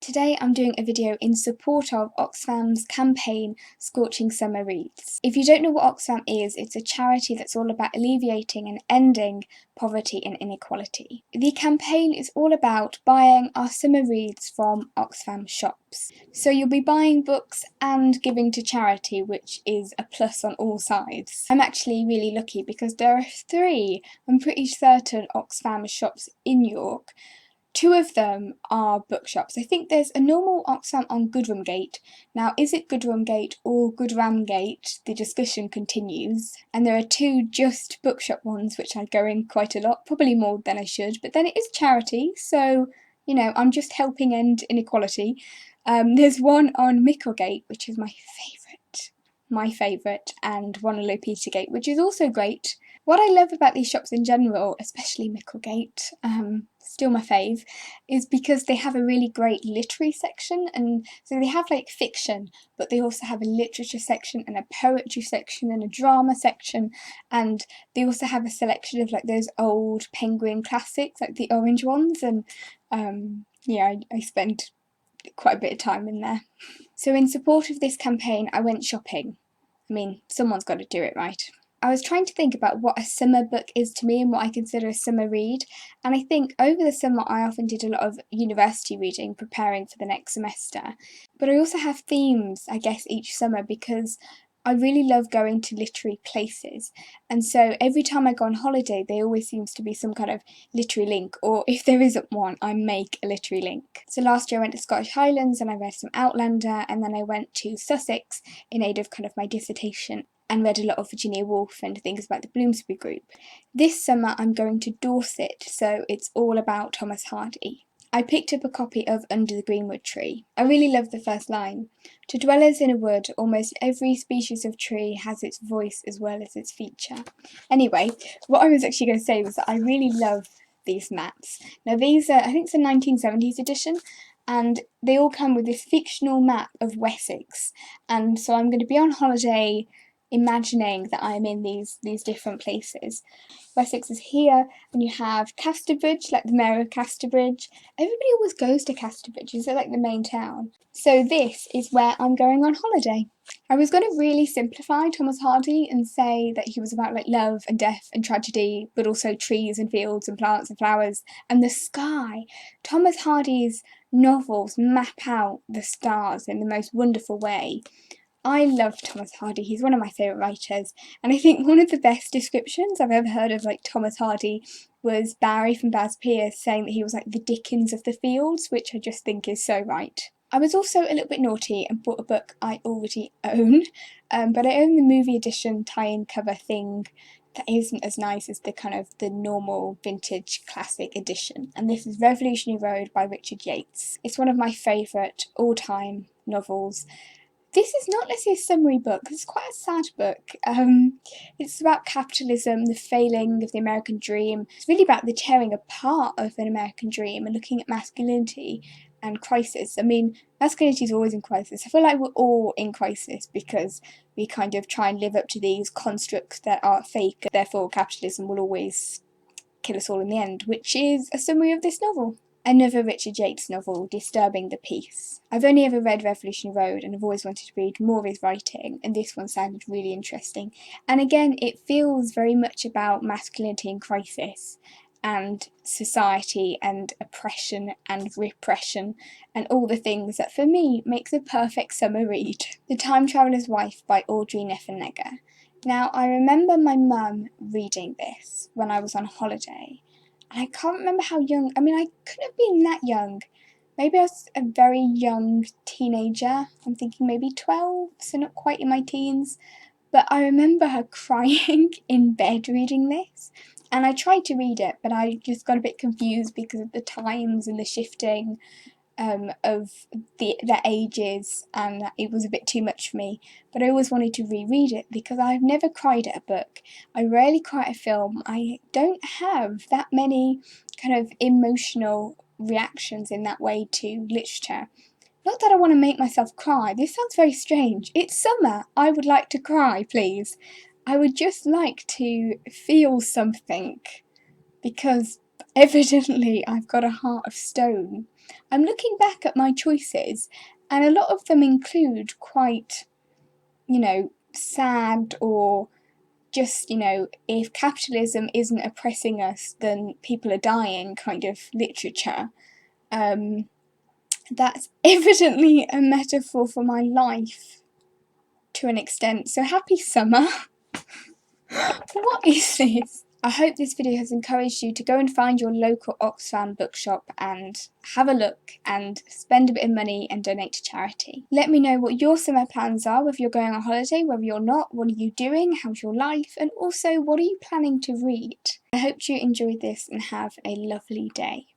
Today I'm doing a video in support of Oxfam's campaign Scorching Summer Reads. If you don't know what Oxfam is, it's a charity that's all about alleviating and ending poverty and inequality. The campaign is all about buying our summer reads from Oxfam shops. So you'll be buying books and giving to charity, which is a plus on all sides. I'm actually really lucky because there are 3, I'm pretty certain, Oxfam shops in York. 2 of them are bookshops. I think there's a normal Oxfam on Goodramgate. Now, is it Goodramgate or Goodramgate? The discussion continues. And there are 2 just bookshop ones, which I go in quite a lot, probably more than I should. But then it is charity, so, you know, I'm just helping end inequality. There's one on Micklegate, which is my favourite, and one on Petergate, which is also great. What I love about these shops in general, especially Micklegate, still my fave, is because they have a really great literary section, and so they have like fiction, but they also have a literature section and a poetry section and a drama section, and they also have a selection of like those old Penguin classics, like the orange ones, and yeah, I spend quite a bit of time in there. So in support of this campaign, I went shopping. I mean, someone's got to do it, right? I was trying to think about what a summer book is to me and what I consider a summer read, and I think over the summer I often did a lot of university reading, preparing for the next semester. But I also have themes, I guess, each summer because I really love going to literary places, and so every time I go on holiday there always seems to be some kind of literary link, or if there isn't one, I make a literary link. So last year I went to Scottish Highlands and I read some Outlander, and then I went to Sussex in aid of kind of my dissertation and read a lot of Virginia Woolf and things about the Bloomsbury Group. This summer I'm going to Dorset, so it's all about Thomas Hardy. I picked up a copy of Under the Greenwood Tree. I really love the first line. To dwellers in a wood, almost every species of tree has its voice as well as its feature. Anyway, what I was actually going to say was that I really love these maps. Now these are, I think it's a 1970s edition, and they all come with this fictional map of Wessex. And so I'm going to be on holiday imagining that I'm in these different places. Wessex is here, and you have Casterbridge, like the mayor of Casterbridge. Everybody always goes to Casterbridge, is it like the main town? So this is where I'm going on holiday. I was going to really simplify Thomas Hardy and say that he was about like love and death and tragedy, but also trees and fields and plants and flowers and the sky. Thomas Hardy's novels map out the stars in the most wonderful way. I love Thomas Hardy, he's one of my favourite writers, and I think one of the best descriptions I've ever heard of like Thomas Hardy was Barry from Baz Pierce saying that he was like the Dickens of the fields, which I just think is so right. I was also a little bit naughty and bought a book I already own, but I own the movie edition tie-in cover thing that isn't as nice as the kind of the normal vintage classic edition, and this is Revolutionary Road by Richard Yates. It's one of my favourite all-time novels. This is not necessarily a summary book, it's quite a sad book. It's about capitalism, the failing of the American dream. It's really about the tearing apart of an American dream and looking at masculinity and crisis. I mean, masculinity is always in crisis. I feel like we're all in crisis because we kind of try and live up to these constructs that are fake, therefore capitalism will always kill us all in the end, which is a summary of this novel. Another Richard Yates novel, Disturbing the Peace. I've only ever read Revolutionary Road and I've always wanted to read more of his writing, and this one sounded really interesting. And again, it feels very much about masculinity in crisis and society and oppression and repression and all the things that for me makes a perfect summer read. The Time Traveller's Wife by Audrey Niffenegger. Now, I remember my mum reading this when I was on holiday. And I can't remember how young, I mean, I couldn't have been that young. Maybe I was a very young teenager. I'm thinking maybe 12, so not quite in my teens. But I remember her crying in bed reading this. And I tried to read it, but I just got a bit confused because of the times and the shifting of their ages, and it was a bit too much for me. But I always wanted to reread it because I've never cried at a book. I rarely cry at a film. I don't have that many kind of emotional reactions in that way to literature. Not that I want to make myself cry. This sounds very strange. It's summer. I would like to cry, please. I would just like to feel something because evidently I've got a heart of stone. I'm looking back at my choices, and a lot of them include quite, sad or just, if capitalism isn't oppressing us, then people are dying kind of literature. That's evidently a metaphor for my life to an extent. So happy summer. What is this? I hope this video has encouraged you to go and find your local Oxfam bookshop and have a look and spend a bit of money and donate to charity. Let me know what your summer plans are, whether you're going on holiday, whether you're not, what are you doing, how's your life, and also what are you planning to read. I hope you enjoyed this and have a lovely day.